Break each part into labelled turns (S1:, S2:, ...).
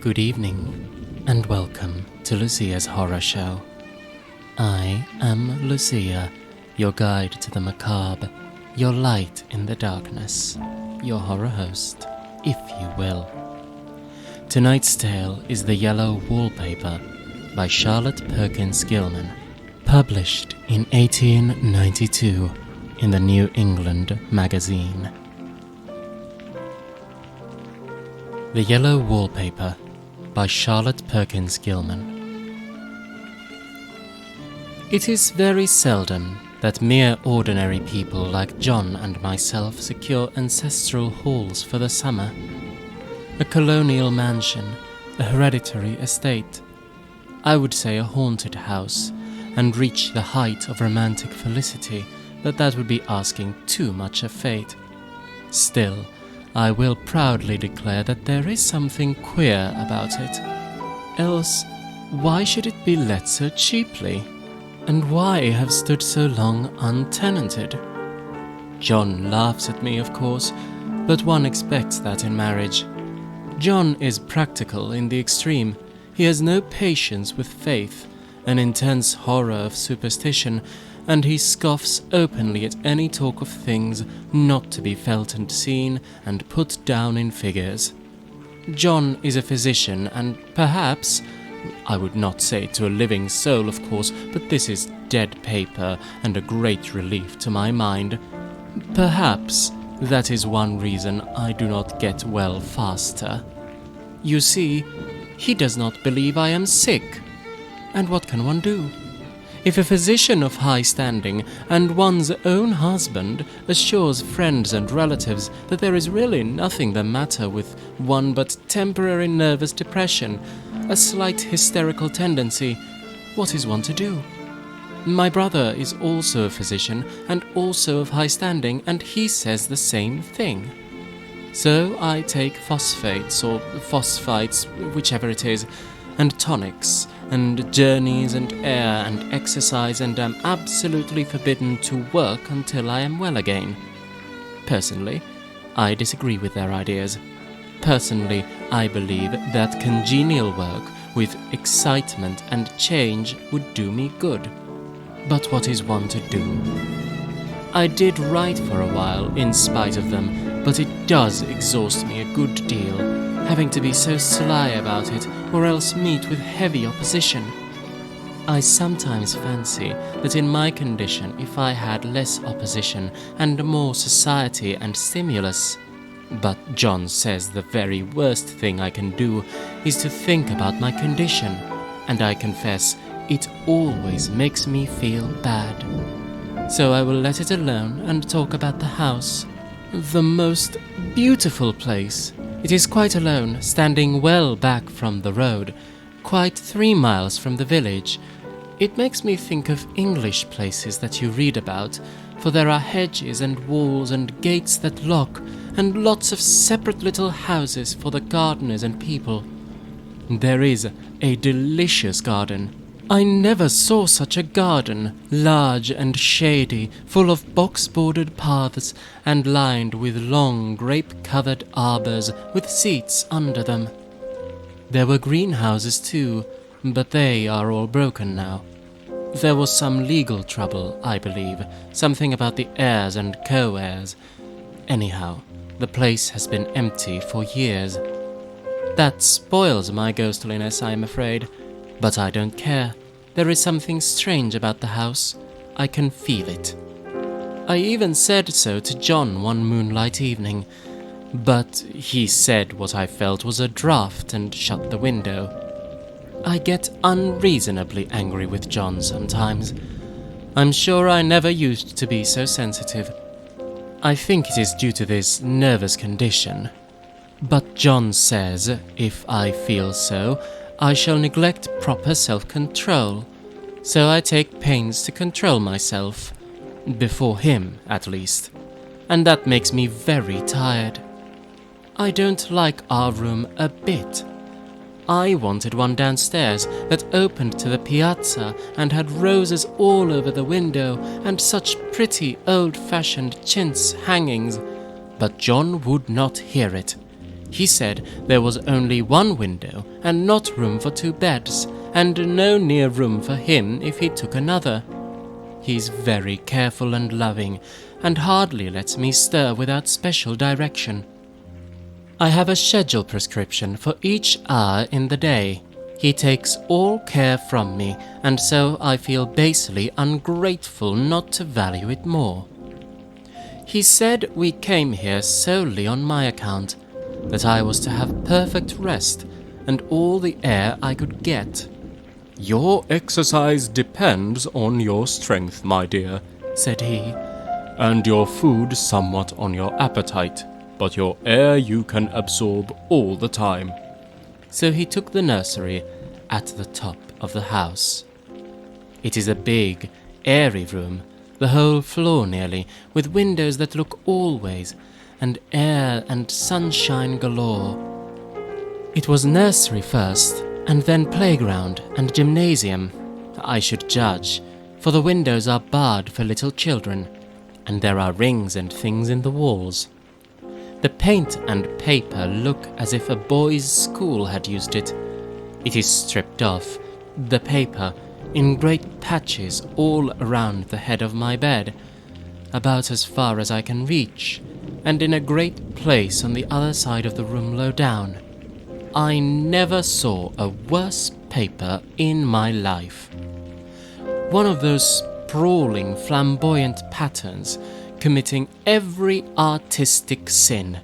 S1: Good evening, and welcome to Lucia's Horror Show. I am Lucia, your guide to the macabre, your light in the darkness, your horror host, if you will. Tonight's tale is The Yellow Wallpaper by Charlotte Perkins Gilman, published in 1892 in the New England Magazine. The Yellow Wallpaper by Charlotte Perkins Gilman. It is very seldom that mere ordinary people like John and myself secure ancestral halls for the summer. A colonial mansion, a hereditary estate, I would say a haunted house, and reach the height of romantic felicity, but that would be asking too much of fate. Still, I will proudly declare that there is something queer about it. Else, why should it be let so cheaply? And why have stood so long untenanted? John laughs at me, of course, but one expects that in marriage. John is practical in the extreme. He has no patience with faith, an intense horror of superstition, and he scoffs openly at any talk of things not to be felt and seen and put down in figures. John is a physician, and perhaps, I would not say to a living soul, of course, but this is dead paper and a great relief to my mind, perhaps that is one reason I do not get well faster. You see, he does not believe I am sick, and what can one do? If a physician of high standing and one's own husband assures friends and relatives that there is really nothing the matter with one but temporary nervous depression, a slight hysterical tendency, what is one to do? My brother is also a physician and also of high standing, and he says the same thing. So I take phosphates or phosphites, whichever it is, and tonics, and journeys and air and exercise, and am absolutely forbidden to work until I am well again. Personally, I disagree with their ideas. Personally, I believe that congenial work with excitement and change would do me good. But what is one to do? I did write for a while in spite of them, but it does exhaust me a good deal, having to be so sly about it, or else meet with heavy opposition. I sometimes fancy that in my condition, if I had less opposition and more society and stimulus. But John says the very worst thing I can do is to think about my condition, and I confess it always makes me feel bad. So I will let it alone and talk about the house. The most beautiful place. It is quite alone, standing well back from the road, quite 3 miles from the village. It makes me think of English places that you read about, for there are hedges and walls and gates that lock, and lots of separate little houses for the gardeners and people. There is a delicious garden. I never saw such a garden, large and shady, full of box-bordered paths, and lined with long grape-covered arbours with seats under them. There were greenhouses too, but they are all broken now. There was some legal trouble, I believe, something about the heirs and co-heirs. Anyhow, the place has been empty for years. That spoils my ghostliness, I am afraid, but I don't care. There is something strange about the house. I can feel it. I even said so to John one moonlight evening, but he said what I felt was a draught and shut the window. I get unreasonably angry with John sometimes. I'm sure I never used to be so sensitive. I think it is due to this nervous condition. But John says, if I feel so, I shall neglect proper self-control, so I take pains to control myself, before him at least, and that makes me very tired. I don't like our room a bit. I wanted one downstairs that opened to the piazza and had roses all over the window and such pretty old-fashioned chintz hangings, but John would not hear it. He said there was only one window and not room for 2 beds, and no near room for him if he took another. He's very careful and loving, and hardly lets me stir without special direction. I have a schedule prescription for each hour in the day. He takes all care from me, and so I feel basely ungrateful not to value it more. He said we came here solely on my account, that I was to have perfect rest and all the air I could get.
S2: "Your exercise depends on your strength, my dear,"
S1: said he,
S2: "and your food somewhat on your appetite, but your air you can absorb all the time."
S1: So he took the nursery at the top of the house. It is a big, airy room, the whole floor nearly, with windows that look always, and air and sunshine galore. It was nursery first, and then playground and gymnasium, I should judge, for the windows are barred for little children, and there are rings and things in the walls. The paint and paper look as if a boys' school had used it. It is stripped off, the paper, in great patches all around the head of my bed, about as far as I can reach, and in a great place on the other side of the room low down. I never saw a worse paper in my life. One of those sprawling, flamboyant patterns, committing every artistic sin.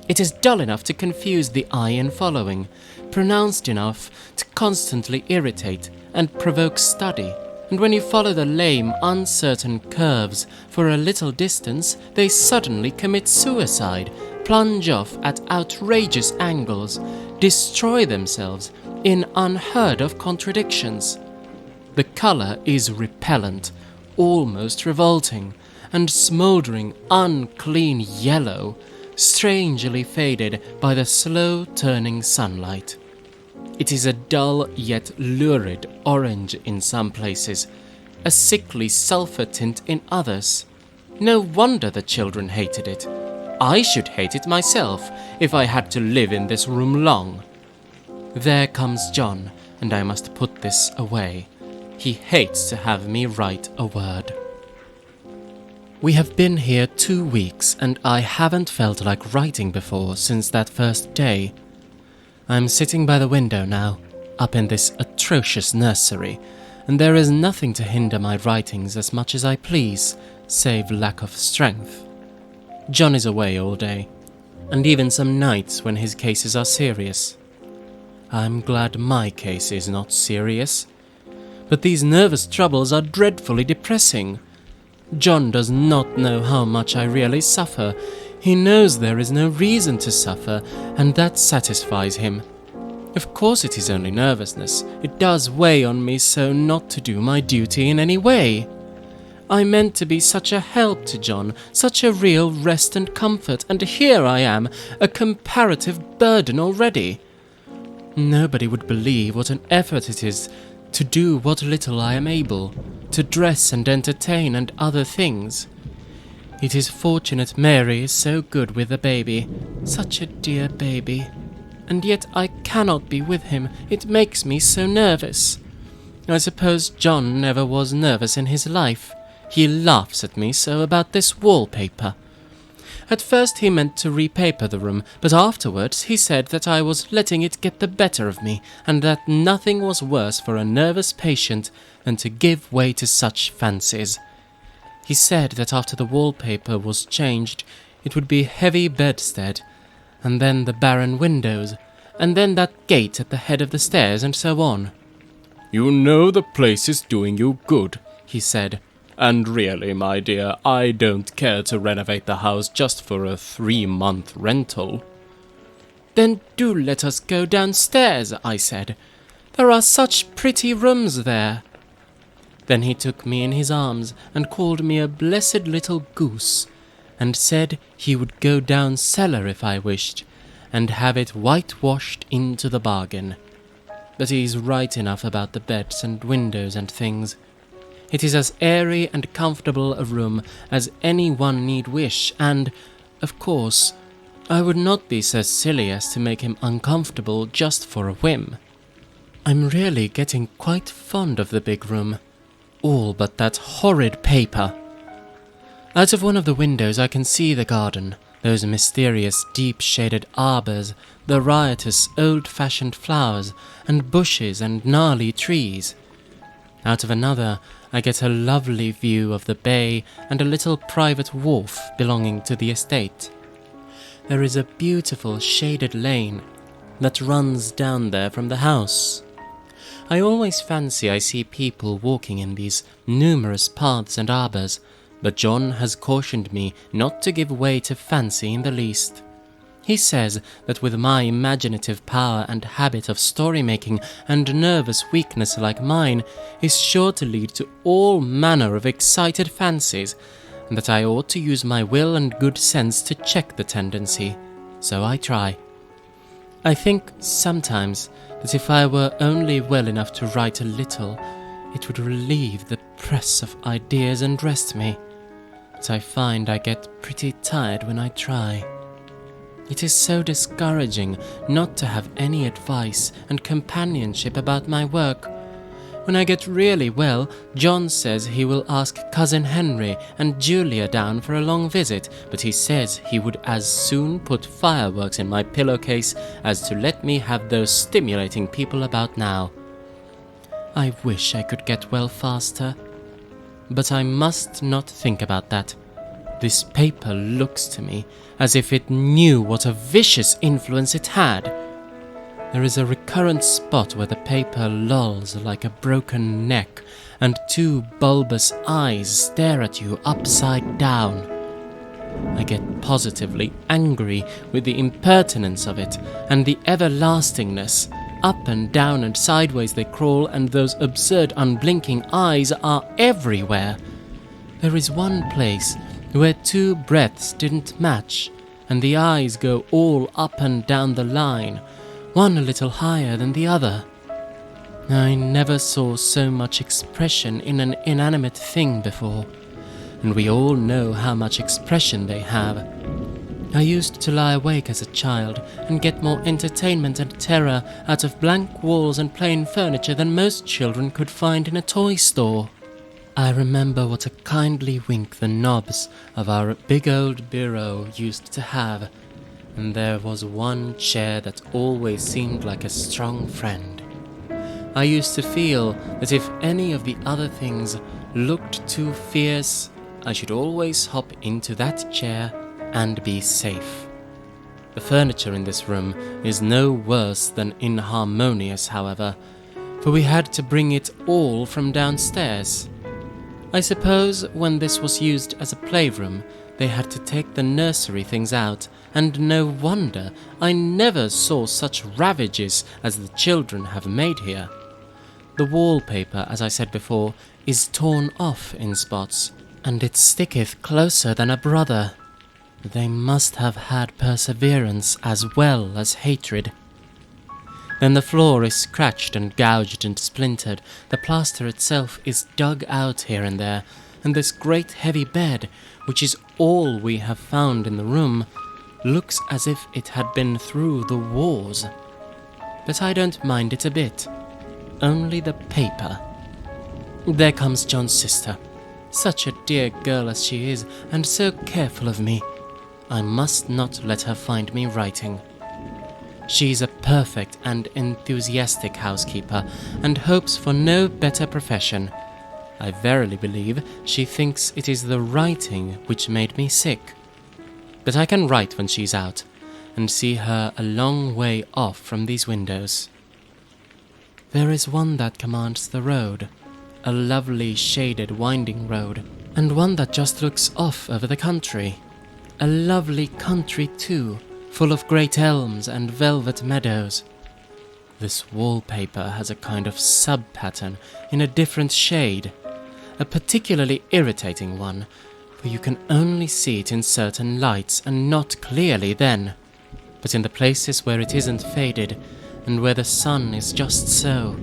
S1: It is dull enough to confuse the eye in following, pronounced enough to constantly irritate and provoke study, and when you follow the lame, uncertain curves for a little distance, they suddenly commit suicide, plunge off at outrageous angles, destroy themselves in unheard-of contradictions. The colour is repellent, almost revolting, and smouldering, unclean yellow, strangely faded by the slow-turning sunlight. It is a dull yet lurid orange in some places, a sickly sulphur tint in others. No wonder the children hated it. I should hate it myself if I had to live in this room long. There comes John, and I must put this away. He hates to have me write a word. We have been here 2 weeks, and I haven't felt like writing before since that first day. I'm sitting by the window now, up in this atrocious nursery, and there is nothing to hinder my writings as much as I please, save lack of strength. John is away all day, and even some nights when his cases are serious. I'm glad my case is not serious, but these nervous troubles are dreadfully depressing. John does not know how much I really suffer. He knows there is no reason to suffer, and that satisfies him. Of course it is only nervousness. It does weigh on me so not to do my duty in any way. I meant to be such a help to John, such a real rest and comfort, and here I am, a comparative burden already. Nobody would believe what an effort it is to do what little I am able, to dress and entertain and other things. It is fortunate Mary is so good with the baby, such a dear baby, and yet I cannot be with him, it makes me so nervous. I suppose John never was nervous in his life. He laughs at me so about this wallpaper. At first he meant to repaper the room, but afterwards he said that I was letting it get the better of me, and that nothing was worse for a nervous patient than to give way to such fancies. He said that after the wallpaper was changed, it would be heavy bedstead, and then the barren windows, and then that gate at the head of the stairs, and so on.
S2: "You know the place is doing you good," he said. "And really, my dear, I don't care to renovate the house just for a 3-month rental."
S1: "Then do let us go downstairs," I said. "There are such pretty rooms there." Then he took me in his arms and called me a blessed little goose, and said he would go down cellar if I wished, and have it whitewashed into the bargain. But he's right enough about the beds and windows and things. It is as airy and comfortable a room as any one need wish, and, of course, I would not be so silly as to make him uncomfortable just for a whim. I'm really getting quite fond of the big room. All but that horrid paper. Out of one of the windows I can see the garden, those mysterious deep-shaded arbours, the riotous old-fashioned flowers and bushes and gnarly trees. Out of another I get a lovely view of the bay and a little private wharf belonging to the estate. There is a beautiful shaded lane that runs down there from the house. I always fancy I see people walking in these numerous paths and arbours, but John has cautioned me not to give way to fancy in the least. He says that with my imaginative power and habit of story-making and nervous weakness like mine is sure to lead to all manner of excited fancies, and that I ought to use my will and good sense to check the tendency. So I try. I think sometimes that if I were only well enough to write a little, it would relieve the press of ideas and rest me. But I find I get pretty tired when I try. It is so discouraging not to have any advice and companionship about my work. When I get really well, John says he will ask Cousin Henry and Julia down for a long visit, but he says he would as soon put fireworks in my pillowcase as to let me have those stimulating people about now. I wish I could get well faster. But I must not think about that. This paper looks to me as if it knew what a vicious influence it had. There is a recurrent spot where the paper lolls like a broken neck, and two bulbous eyes stare at you upside down. I get positively angry with the impertinence of it, and the everlastingness. Up and down and sideways they crawl, and those absurd unblinking eyes are everywhere. There is one place where two breadths didn't match, and the eyes go all up and down the line, one a little higher than the other. I never saw so much expression in an inanimate thing before, and we all know how much expression they have. I used to lie awake as a child and get more entertainment and terror out of blank walls and plain furniture than most children could find in a toy store. I remember what a kindly wink the knobs of our big old bureau used to have, and there was one chair that always seemed like a strong friend. I used to feel that if any of the other things looked too fierce, I should always hop into that chair and be safe. The furniture in this room is no worse than inharmonious, however, for we had to bring it all from downstairs. I suppose when this was used as a playroom, they had to take the nursery things out, and no wonder I never saw such ravages as the children have made here. The wallpaper, as I said before, is torn off in spots, and it sticketh closer than a brother. They must have had perseverance as well as hatred. Then the floor is scratched and gouged and splintered, the plaster itself is dug out here and there, and this great heavy bed, which is all we have found in the room, looks as if it had been through the wars. But I don't mind it a bit. Only the paper. There comes John's sister. Such a dear girl as she is, and so careful of me. I must not let her find me writing. She's a perfect and enthusiastic housekeeper, and hopes for no better profession. I verily believe she thinks it is the writing which made me sick. But I can write when she's out, and see her a long way off from these windows. There is one that commands the road, a lovely shaded winding road, and one that just looks off over the country. A lovely country too, full of great elms and velvet meadows. This wallpaper has a kind of sub-pattern in a different shade, a particularly irritating one, for you can only see it in certain lights and not clearly then. But in the places where it isn't faded, and where the sun is just so,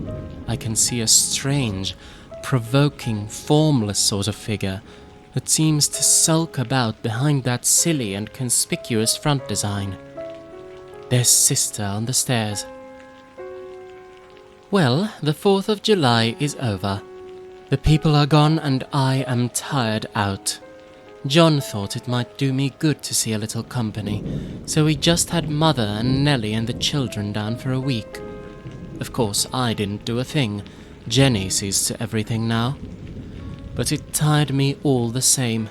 S1: I can see a strange, provoking, formless sort of figure, that seems to sulk about behind that silly and conspicuous front design. There's Sister on the stairs. Well, the 4th of July is over. The people are gone and I am tired out. John thought it might do me good to see a little company, so he just had Mother and Nellie and the children down for a week. Of course, I didn't do a thing. Jenny sees to everything now. But it tired me all the same.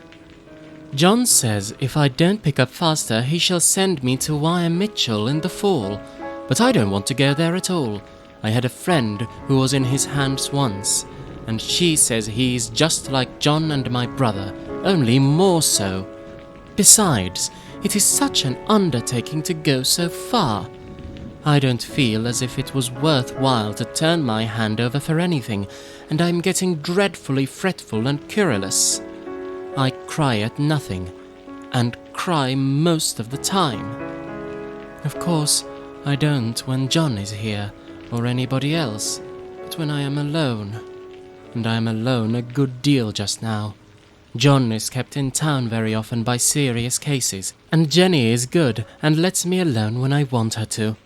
S1: John says if I don't pick up faster, he shall send me to Wire Mitchell in the fall, but I don't want to go there at all. I had a friend who was in his hands once, and she says he's just like John and my brother, only more so. Besides, it is such an undertaking to go so far. I don't feel as if it was worthwhile to turn my hand over for anything, and I'm getting dreadfully fretful and querulous. I cry at nothing, and cry most of the time. Of course, I don't when John is here, or anybody else, but when I am alone. And I am alone a good deal just now. John is kept in town very often by serious cases, and Jenny is good and lets me alone when I want her to.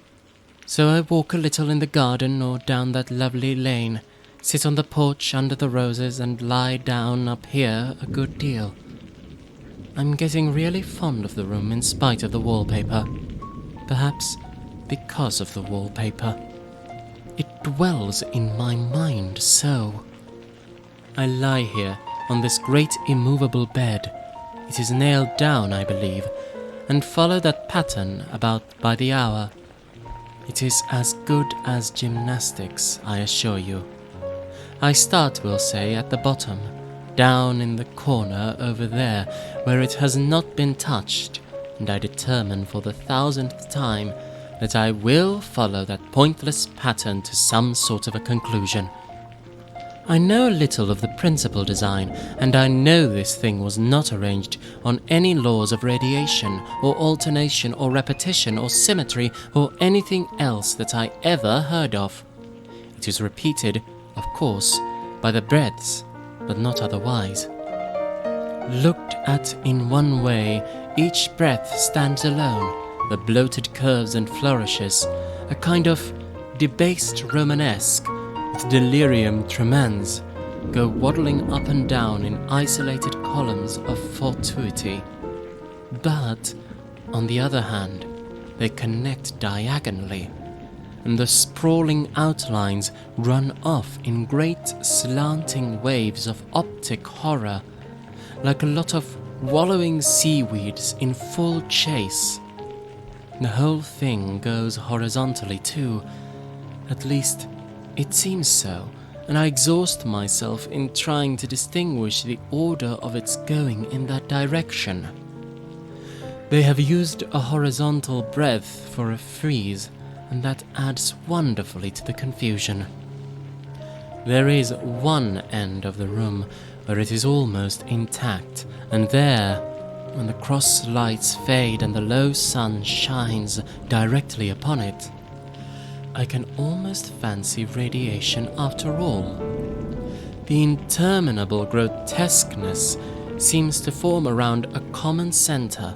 S1: So I walk a little in the garden or down that lovely lane, sit on the porch under the roses and lie down up here a good deal. I'm getting really fond of the room in spite of the wallpaper. Perhaps because of the wallpaper. It dwells in my mind so. I lie here on this great immovable bed. It is nailed down, I believe, and follow that pattern about by the hour. It is as good as gymnastics, I assure you. I start, we'll say, at the bottom, down in the corner over there, where it has not been touched, and I determine for the 1000th time that I will follow that pointless pattern to some sort of a conclusion. I know a little of the principal design, and I know this thing was not arranged on any laws of radiation, or alternation, or repetition, or symmetry, or anything else that I ever heard of. It is repeated, of course, by the breadths, but not otherwise. Looked at in one way, each breadth stands alone, the bloated curves and flourishes, a kind of debased Romanesque, with delirium tremens, go waddling up and down in isolated columns of fortuity. But, on the other hand, they connect diagonally, and the sprawling outlines run off in great slanting waves of optic horror, like a lot of wallowing seaweeds in full chase. The whole thing goes horizontally too, at least it seems so, and I exhaust myself in trying to distinguish the order of its going in that direction. They have used a horizontal breadth for a frieze, and that adds wonderfully to the confusion. There is one end of the room where it is almost intact, and there, when the cross lights fade and the low sun shines directly upon it, I can almost fancy radiation after all. The interminable grotesqueness seems to form around a common center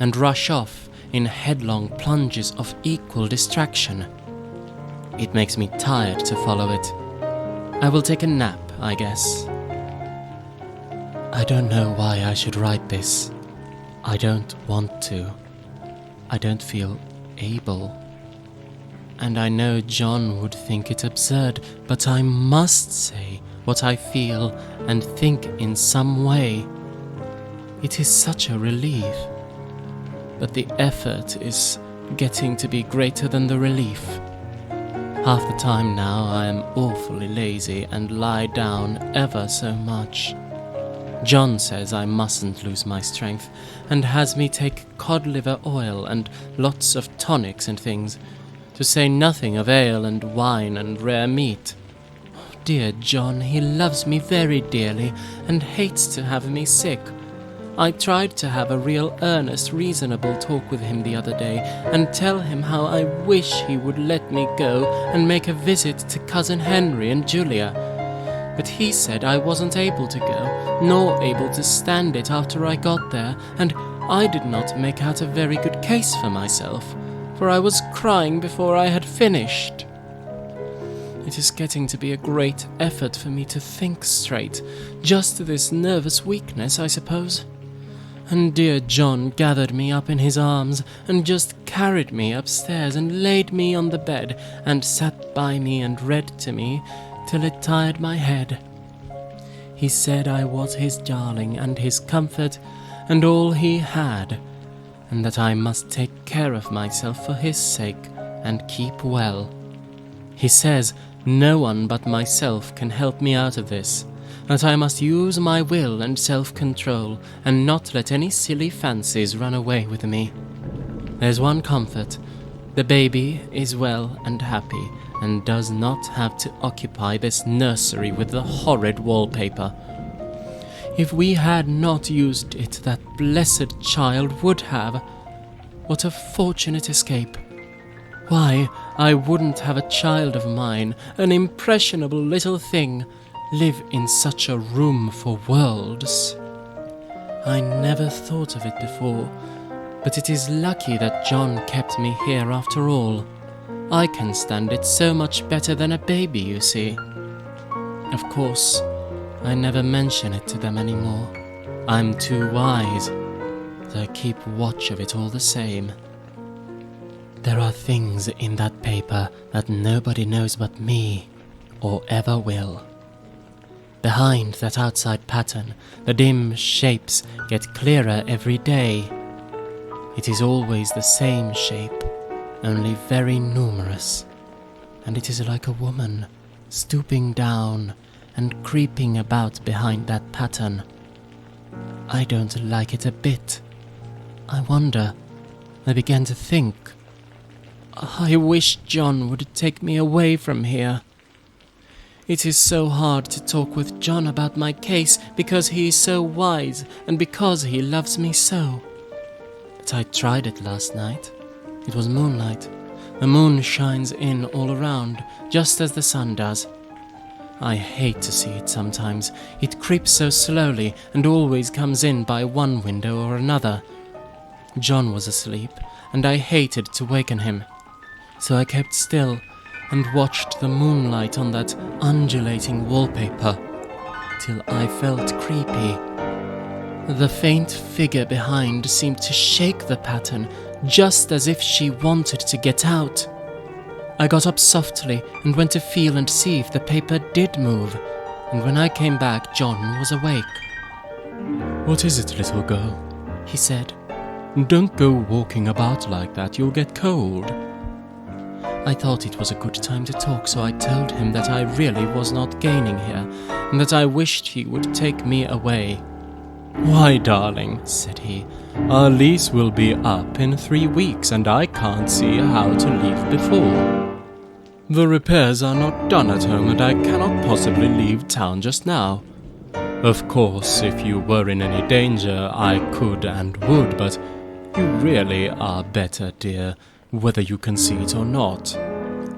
S1: and rush off in headlong plunges of equal distraction. It makes me tired to follow it. I will take a nap, I guess. I don't know why I should write this. I don't want to. I don't feel able. And I know John would think it absurd, but I must say what I feel and think in some way. It is such a relief. But the effort is getting to be greater than the relief. Half the time now I am awfully lazy and lie down ever so much. John says I mustn't lose my strength, and has me take cod liver oil and lots of tonics and things, to say nothing of ale and wine and rare meat. Oh, dear John, he loves me very dearly, and hates to have me sick. I tried to have a real earnest, reasonable talk with him the other day, and tell him how I wish he would let me go and make a visit to Cousin Henry and Julia. But he said I wasn't able to go, nor able to stand it after I got there, and I did not make out a very good case for myself, for I was crying before I had finished. It is getting to be a great effort for me to think straight, just this nervous weakness, I suppose. And dear John gathered me up in his arms and just carried me upstairs and laid me on the bed and sat by me and read to me till it tired my head. He said I was his darling and his comfort and all he had, and that I must take care of myself for his sake and keep well. He says no one but myself can help me out of this, that I must use my will and self-control and not let any silly fancies run away with me. There's one comfort. The baby is well and happy and does not have to occupy this nursery with the horrid wallpaper. If we had not used it, that blessed child would have. What a fortunate escape. Why, I wouldn't have a child of mine, an impressionable little thing, live in such a room for worlds. I never thought of it before, but it is lucky that John kept me here after all. I can stand it so much better than a baby, you see. Of course, I never mention it to them anymore. I'm too wise, but I keep watch of it all the same. There are things in that paper that nobody knows but me, or ever will. Behind that outside pattern, the dim shapes get clearer every day. It is always the same shape, only very numerous, and it is like a woman, stooping down and creeping about behind that pattern. I don't like it a bit. I wonder, I began to think, I wish John would take me away from here. It is so hard to talk with John about my case because he is so wise and because he loves me so. But I tried it last night. It was moonlight. The moon shines in all around, just as the sun does. I hate to see it sometimes. It creeps so slowly and always comes in by one window or another. John was asleep, and I hated to waken him. So I kept still and watched the moonlight on that undulating wallpaper till I felt creepy. The faint figure behind seemed to shake the pattern, just as if she wanted to get out. I got up softly and went to feel and see if the paper did move, and when I came back, John was awake.
S2: "What is it, little girl?"
S1: he said.
S2: "Don't go walking about like that, you'll get cold."
S1: I thought it was a good time to talk, so I told him that I really was not gaining here, and that I wished he would take me away.
S2: "Why, darling," said he, "our lease will be up in 3 weeks, and I can't see how to leave before. The repairs are not done at home, and I cannot possibly leave town just now. Of course, if you were in any danger, I could and would, but you really are better, dear, whether you can see it or not.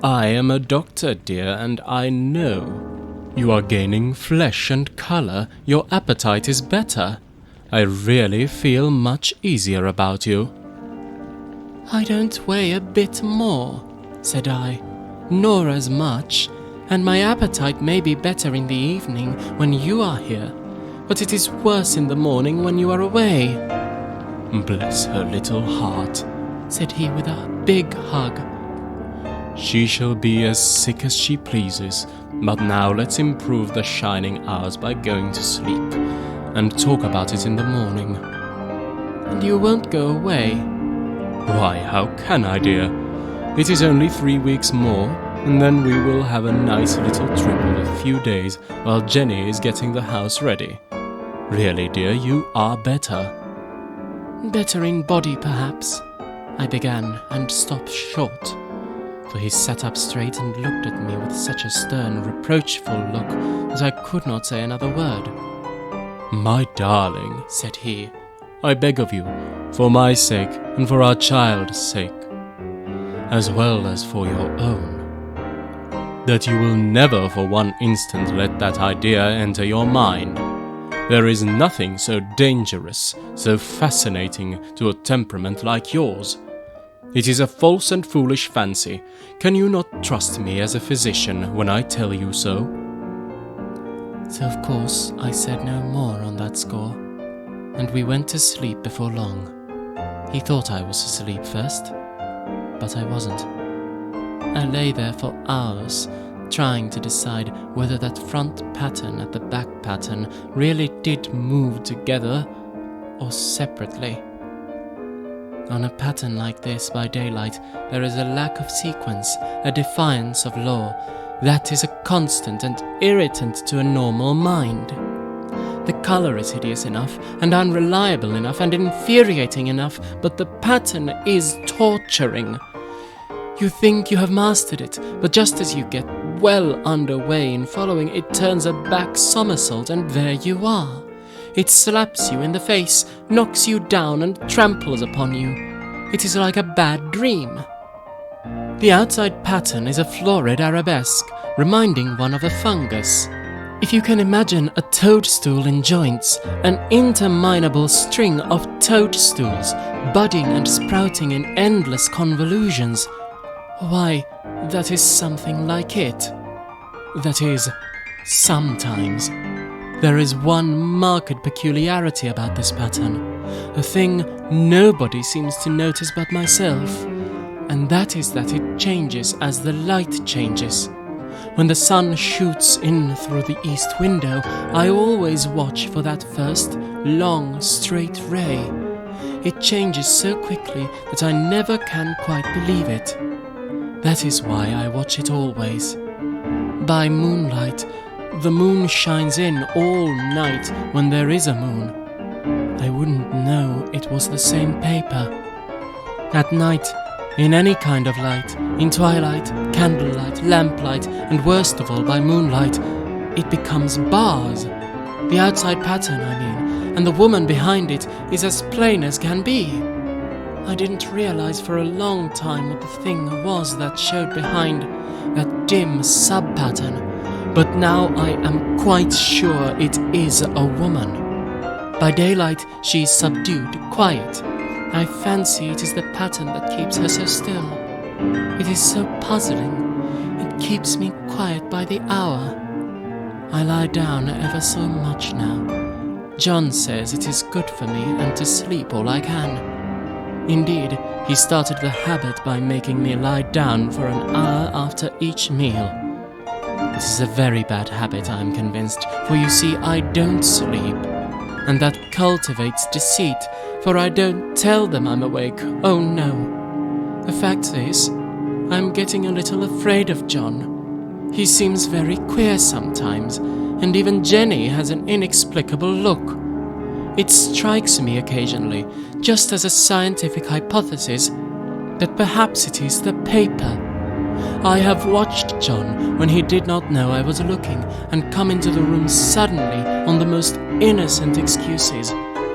S2: I am a doctor, dear, and I know. You are gaining flesh and color, your appetite is better. I really feel much easier about you."
S1: "I don't weigh a bit more," said I, "nor as much, and my appetite may be better in the evening when you are here, but it is worse in the morning when you are away."
S2: "Bless her little heart,"
S1: said he with a big hug.
S2: "She shall be as sick as she pleases, but now let's improve the shining hours by going to sleep, and talk about it in the morning."
S1: "And you won't go away?"
S2: "Why, how can I, dear? It is only 3 weeks more, and then we will have a nice little trip of a few days while Jenny is getting the house ready. Really, dear, you are better."
S1: "Better in body, perhaps," I began, and stopped short, for he sat up straight and looked at me with such a stern, reproachful look that I could not say another word.
S2: "My darling," said he, "I beg of you, for my sake and for our child's sake, as well as for your own, that you will never for one instant let that idea enter your mind. There is nothing so dangerous, so fascinating to a temperament like yours. It is a false and foolish fancy. Can you not trust me as a physician when I tell you so?"
S1: So of course I said no more on that score, and we went to sleep before long. He thought I was asleep first, but I wasn't. I lay there for hours, trying to decide whether that front pattern and the back pattern really did move together or separately. On a pattern like this by daylight, there is a lack of sequence, a defiance of law. That is a constant and irritant to a normal mind. The color is hideous enough, and unreliable enough, and infuriating enough, but the pattern is torturing. You think you have mastered it, but just as you get well underway in following, it turns a back somersault, and there you are. It slaps you in the face, knocks you down, and tramples upon you. It is like a bad dream. The outside pattern is a florid arabesque, reminding one of a fungus. If you can imagine a toadstool in joints, an interminable string of toadstools, budding and sprouting in endless convolutions, why, that is something like it. That is, sometimes. There is one marked peculiarity about this pattern, a thing nobody seems to notice but myself, and that is that it changes as the light changes. When the sun shoots in through the east window, I always watch for that first, long, straight ray. It changes so quickly that I never can quite believe it. That is why I watch it always. By moonlight, the moon shines in all night when there is a moon. I wouldn't know it was the same paper. At night, in any kind of light, in twilight, candlelight, lamplight, and worst of all by moonlight, it becomes bars. The outside pattern, I mean, and the woman behind it is as plain as can be. I didn't realize for a long time what the thing was that showed behind that dim sub-pattern, but now I am quite sure it is a woman. By daylight she is subdued, quiet. I fancy it is the pattern that keeps her so still. It is so puzzling. It keeps me quiet by the hour. I lie down ever so much now. John says it is good for me and to sleep all I can. Indeed, he started the habit by making me lie down for an hour after each meal. This is a very bad habit, I am convinced, for you see, I don't sleep, and that cultivates deceit, for I don't tell them I'm awake. Oh no. The fact is, I'm getting a little afraid of John. He seems very queer sometimes, and even Jenny has an inexplicable look. It strikes me occasionally, just as a scientific hypothesis, that perhaps it is the paper. I have watched John when he did not know I was looking and come into the room suddenly on the most innocent excuses,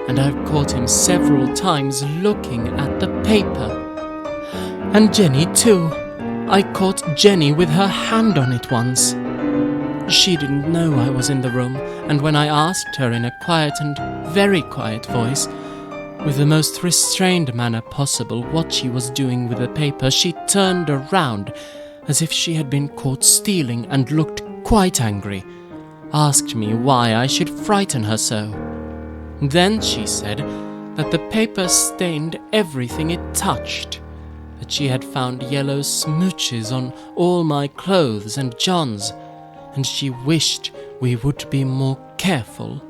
S1: and I've caught him several times looking at the paper. And Jenny too. I caught Jenny with her hand on it once. She didn't know I was in the room, and when I asked her in a quiet and very quiet voice, with the most restrained manner possible, what she was doing with the paper, she turned around as if she had been caught stealing and looked quite angry, asked me why I should frighten her so. Then she said that the paper stained everything it touched, that she had found yellow smooches on all my clothes and John's, and she wished we would be more careful.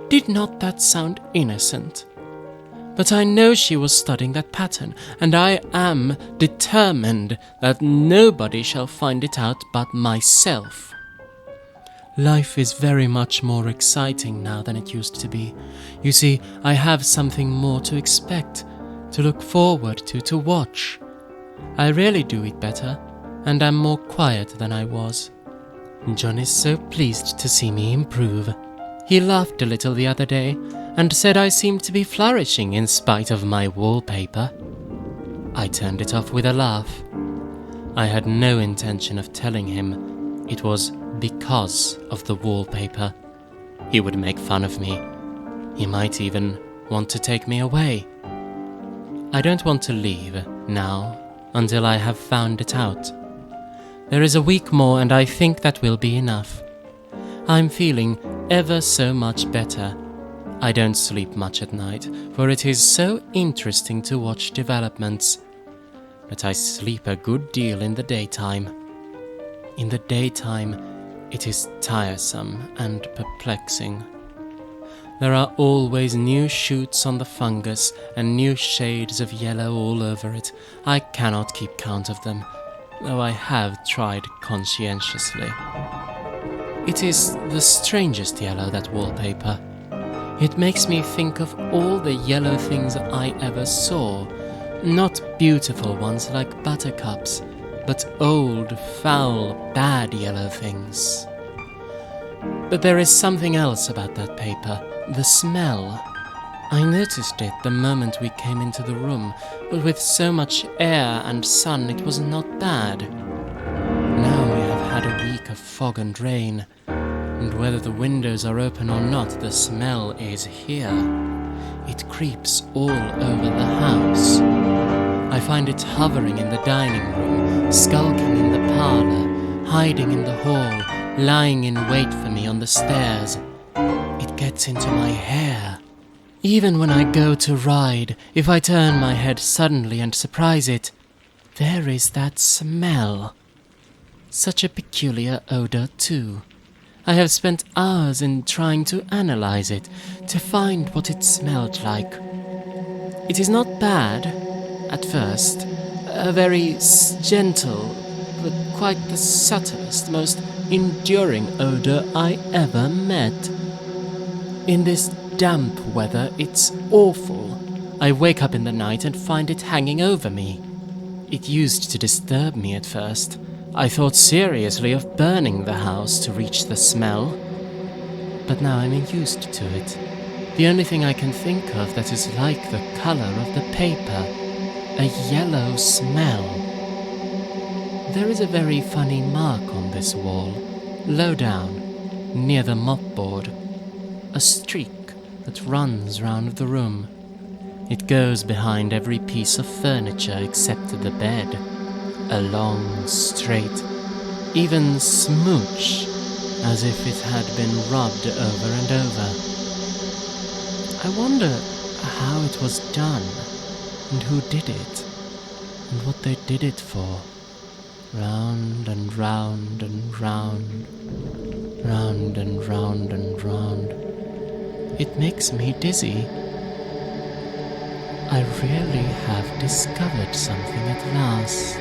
S1: Did not that sound innocent? But I know she was studying that pattern, and I am determined that nobody shall find it out but myself. Life is very much more exciting now than it used to be. You see, I have something more to expect, to look forward to watch. I really do it better, and am more quiet than I was. John is so pleased to see me improve. He laughed a little the other day, and said I seemed to be flourishing in spite of my wallpaper. I turned it off with a laugh. I had no intention of telling him it was because of the wallpaper. He would make fun of me. He might even want to take me away. I don't want to leave now until I have found it out. There is a week more and I think that will be enough. I'm feeling ever so much better. I don't sleep much at night, for it is so interesting to watch developments. But I sleep a good deal in the daytime. In the daytime, it is tiresome and perplexing. There are always new shoots on the fungus and new shades of yellow all over it. I cannot keep count of them, though I have tried conscientiously. It is the strangest yellow, that wallpaper. It makes me think of all the yellow things I ever saw. Not beautiful ones like buttercups, but old, foul, bad yellow things. But there is something else about that paper, the smell. I noticed it the moment we came into the room, but with so much air and sun it was not bad. Now we have had a week of fog and rain, and whether the windows are open or not, the smell is here. It creeps all over the house. I find it hovering in the dining room, skulking in the parlor, hiding in the hall, lying in wait for me on the stairs. It gets into my hair. Even when I go to ride, if I turn my head suddenly and surprise it, there is that smell. Such a peculiar odor, too. I have spent hours in trying to analyze it, to find what it smelled like. It is not bad, at first. A very gentle, but quite the subtlest, most enduring odor I ever met. In this damp weather, it's awful. I wake up in the night and find it hanging over me. It used to disturb me at first. I thought seriously of burning the house to reach the smell. But now I'm used to it. The only thing I can think of that is like the color of the paper. A yellow smell. There is a very funny mark on this wall, low down, near the mopboard. A streak that runs round the room. It goes behind every piece of furniture except the bed. A long, straight, even smooch, as if it had been rubbed over and over. I wonder how it was done, and who did it, and what they did it for. Round and round and round, round and round and round. It makes me dizzy. I really have discovered something at last.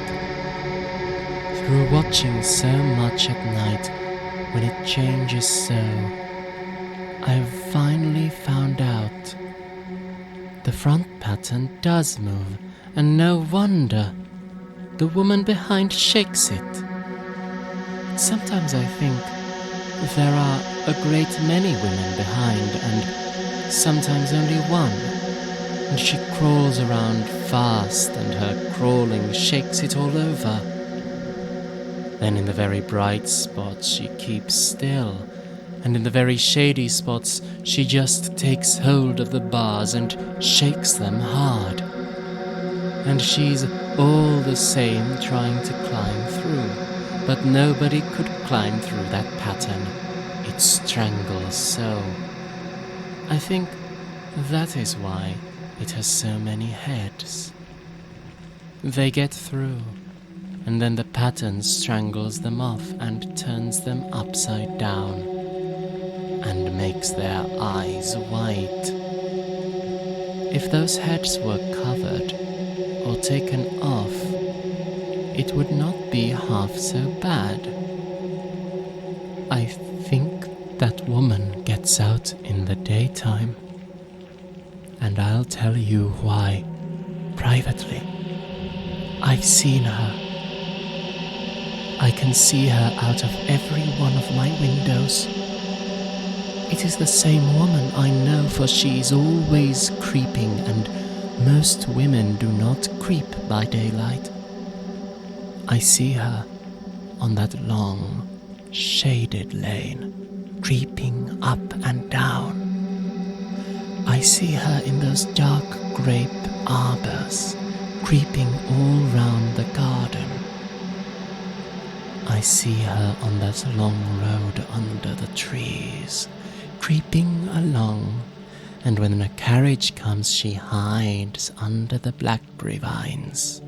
S1: Through watching so much at night, when it changes so, I have finally found out. The front pattern does move, and no wonder. The woman behind shakes it. Sometimes I think there are a great many women behind, and sometimes only one, and she crawls around fast, and her crawling shakes it all over. Then in the very bright spots she keeps still, and in the very shady spots she just takes hold of the bars and shakes them hard. And she's all the same trying to climb through, but nobody could climb through that pattern. It strangles so. I think that is why it has so many heads. They get through, and then the pattern strangles them off and turns them upside down, and makes their eyes white. If those heads were covered or taken off, it would not be half so bad. I think that woman gets out in the daytime, and I'll tell you why, privately. I've seen her. I can see her out of every one of my windows. It is the same woman, I know, for she is always creeping, and most women do not creep by daylight. I see her on that long, shaded lane, creeping up and down. I see her in those dark grape arbors, creeping all round the garden. I see her on that long road under the trees, creeping along, and when a carriage comes she hides under the blackberry vines.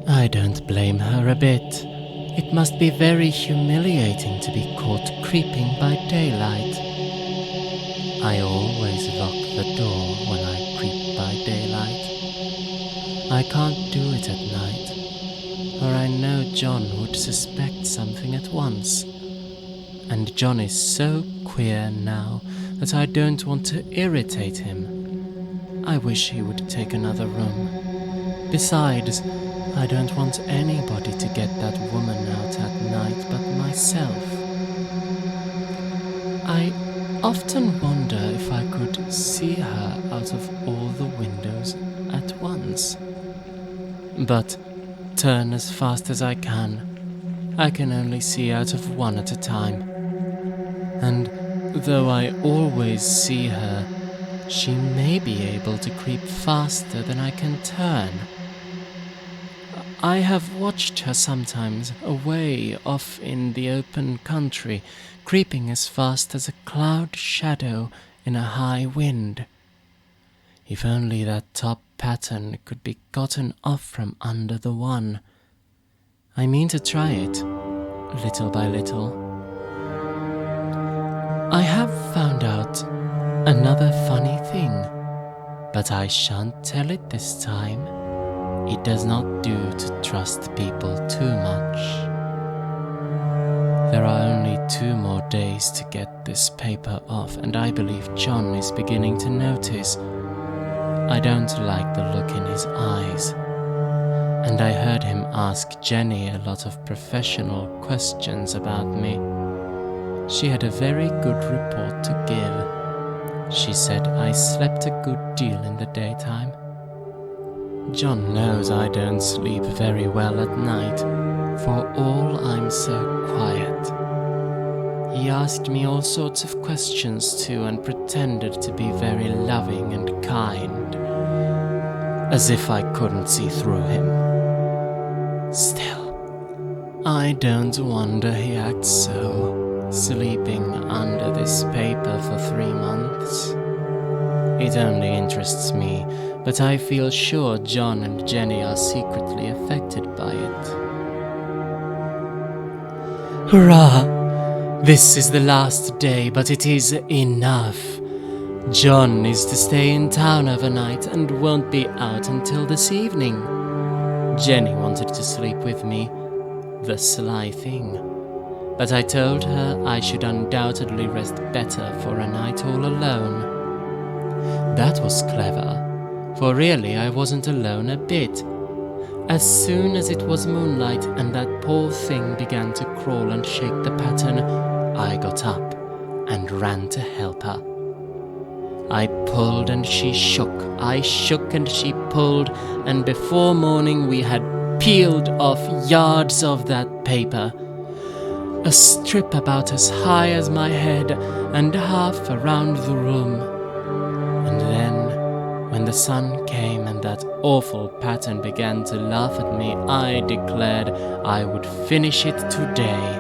S1: I don't blame her a bit. It must be very humiliating to be caught creeping by daylight. I always lock the door when I creep by daylight. I can't do it at night, or I know John would suspect something at once. And John is so queer now that I don't want to irritate him. I wish he would take another room. Besides, I don't want anybody to get that woman out at night but myself. I often wonder if I could see her out of all the windows at once. But turn as fast as I can only see out of one at a time. And though I always see her, she may be able to creep faster than I can turn. I have watched her sometimes away off in the open country, creeping as fast as a cloud shadow in a high wind. If only that top pattern could be gotten off from under the one. I mean to try it, little by little. I have found out another funny thing, but I shan't tell it this time. It does not do to trust people too much. There are only 2 more days to get this paper off, and I believe John is beginning to notice. I don't like the look in his eyes, and I heard him ask Jenny a lot of professional questions about me. She had a very good report to give. She said I slept a good deal in the daytime. John knows I don't sleep very well at night, for all I'm so quiet. He asked me all sorts of questions too, and pretended to be very loving and kind, as if I couldn't see through him. Still, I don't wonder he acts so, sleeping under this paper for 3 months. It only interests me, but I feel sure John and Jenny are secretly affected by it. Hurrah! This is the last day, but it is enough. John is to stay in town overnight and won't be out until this evening. Jenny wanted to sleep with me, the sly thing. But I told her I should undoubtedly rest better for a night all alone. That was clever, for really I wasn't alone a bit. As soon as it was moonlight and that poor thing began to crawl and shake the pattern, I got up and ran to help her. I pulled and she shook, I shook and she pulled, and before morning we had peeled off yards of that paper. A strip about as high as my head and half around the room. And then, when the sun came and that awful pattern began to laugh at me, I declared I would finish it today.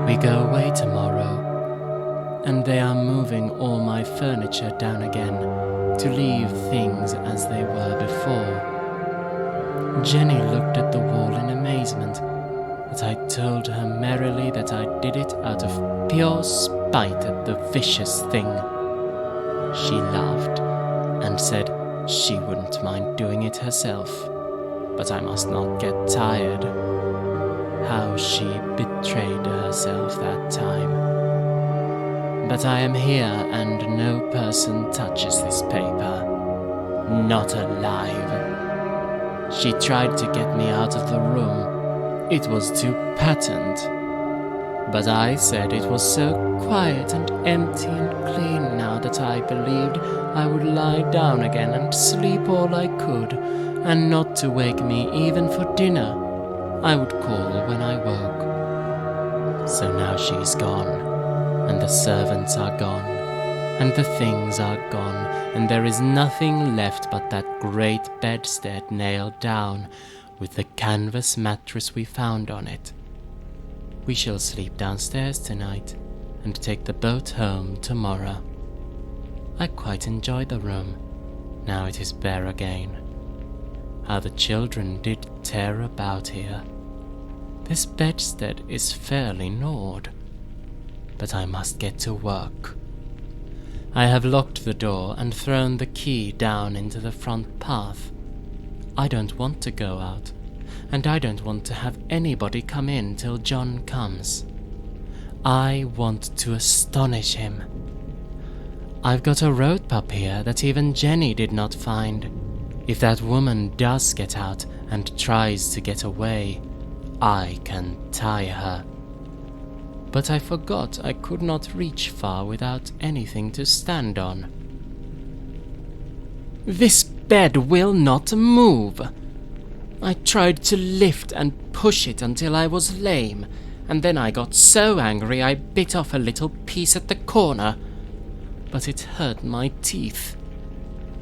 S1: We go away tomorrow, and they are moving all my furniture down again to leave things as they were before. Jenny looked at the wall in amazement, but I told her merrily that I did it out of pure spite at the vicious thing. She laughed and said she wouldn't mind doing it herself, but I must not get tired. How she betrayed herself that time. But I am here and no person touches this paper. Not alive. She tried to get me out of the room. It was too patent. But I said it was so quiet and empty and clean now that I believed I would lie down again and sleep all I could, and not to wake me even for dinner. I would call when I woke. So now she's gone, and the servants are gone, and the things are gone, and there is nothing left but that great bedstead nailed down, with the canvas mattress we found on it. We shall sleep downstairs tonight, and take the boat home tomorrow. I quite enjoy the room, now it is bare again. How the children did tear about here. This bedstead is fairly gnawed, but I must get to work. I have locked the door and thrown the key down into the front path. I don't want to go out, and I don't want to have anybody come in till John comes. I want to astonish him. I've got a road pup here that even Jenny did not find. If that woman does get out and tries to get away, I can tie her. But I forgot I could not reach far without anything to stand on. This bed will not move. I tried to lift and push it until I was lame, and then I got so angry I bit off a little piece at the corner, but it hurt my teeth.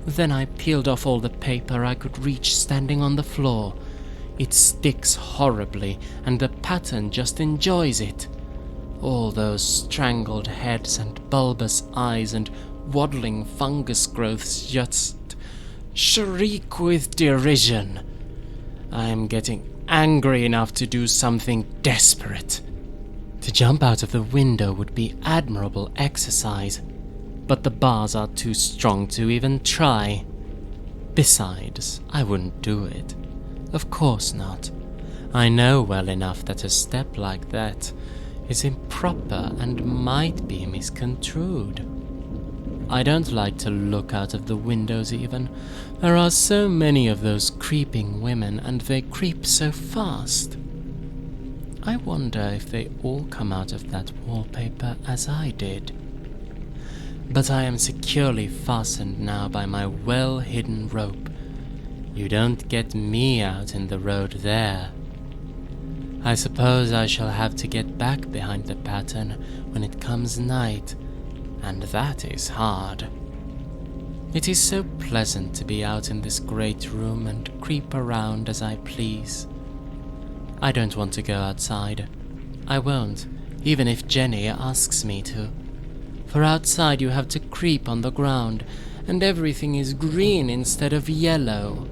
S1: Then I peeled off all the paper I could reach standing on the floor. It sticks horribly, and the pattern just enjoys it. All those strangled heads and bulbous eyes and waddling fungus growths just shriek with derision. I am getting angry enough to do something desperate. To jump out of the window would be admirable exercise, but the bars are too strong to even try. Besides, I wouldn't do it. Of course not. I know well enough that a step like that is improper and might be misconstrued. I don't like to look out of the windows even. There are so many of those creeping women, and they creep so fast. I wonder if they all come out of that wallpaper as I did. But I am securely fastened now by my well-hidden rope. You don't get me out in the road there. I suppose I shall have to get back behind the pattern when it comes night, and that is hard. It is so pleasant to be out in this great room and creep around as I please. I don't want to go outside. I won't, even if Jenny asks me to. For outside you have to creep on the ground, and everything is green instead of yellow.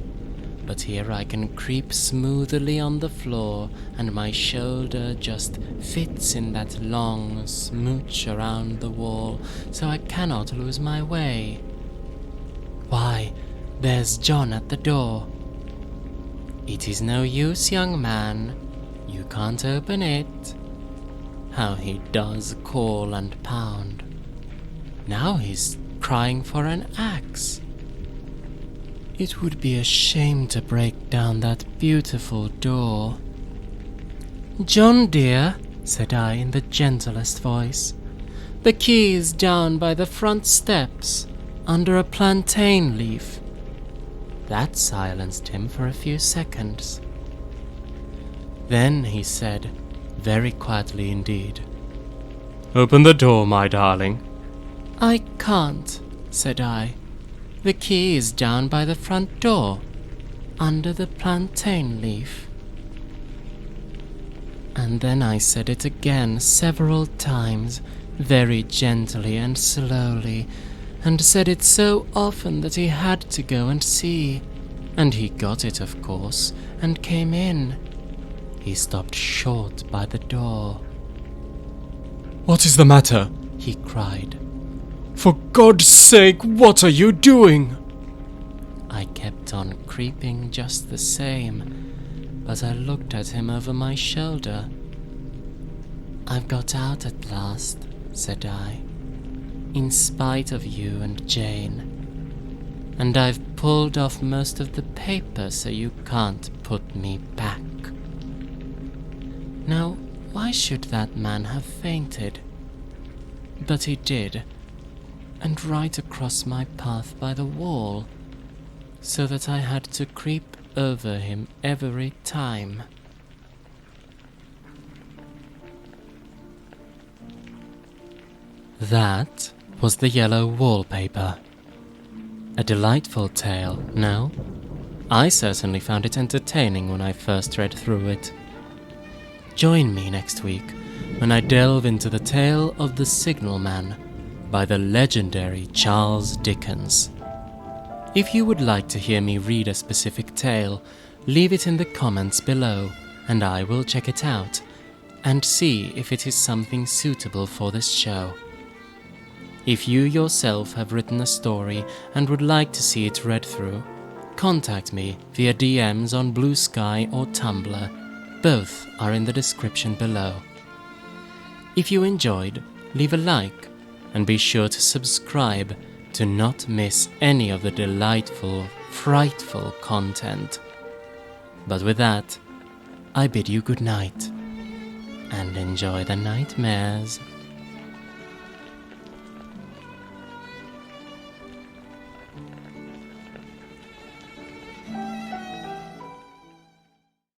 S1: But here I can creep smoothly on the floor, and my shoulder just fits in that long smooch around the wall, so I cannot lose my way. Why, there's John at the door. It is no use, young man. You can't open it. How he does call and pound. Now he's crying for an axe. It would be a shame to break down that beautiful door. John dear, said I in the gentlest voice, the key is down by the front steps, under a plantain leaf. That silenced him for a few seconds. Then he said, very quietly indeed,
S2: Open the door, my darling.
S1: I can't, said I. The key is down by the front door, under the plantain leaf. And then I said it again several times, very gently and slowly, and said it so often that he had to go and see. And he got it, of course, and came in. He stopped short by the door.
S2: What is the matter?
S1: He cried.
S2: For God's sake, what are you doing?
S1: I kept on creeping just the same, but I looked at him over my shoulder. I've got out at last, said I, in spite of you and Jane. And I've pulled off most of the paper so you can't put me back. Now, why should that man have fainted? But he did, and right across my path by the wall, so that I had to creep over him every time. That was The Yellow Wallpaper. A delightful tale, no? I certainly found it entertaining when I first read through it. Join me next week when I delve into the tale of The Signalman by the legendary Charles Dickens. If you would like to hear me read a specific tale, leave it in the comments below and I will check it out and see if it is something suitable for this show. If you yourself have written a story and would like to see it read through, contact me via DMs on Blue Sky or Tumblr. Both are in the description below. If you enjoyed, leave a like and be sure to subscribe to not miss any of the delightful, frightful content. But with that, I bid you good night and enjoy the nightmares.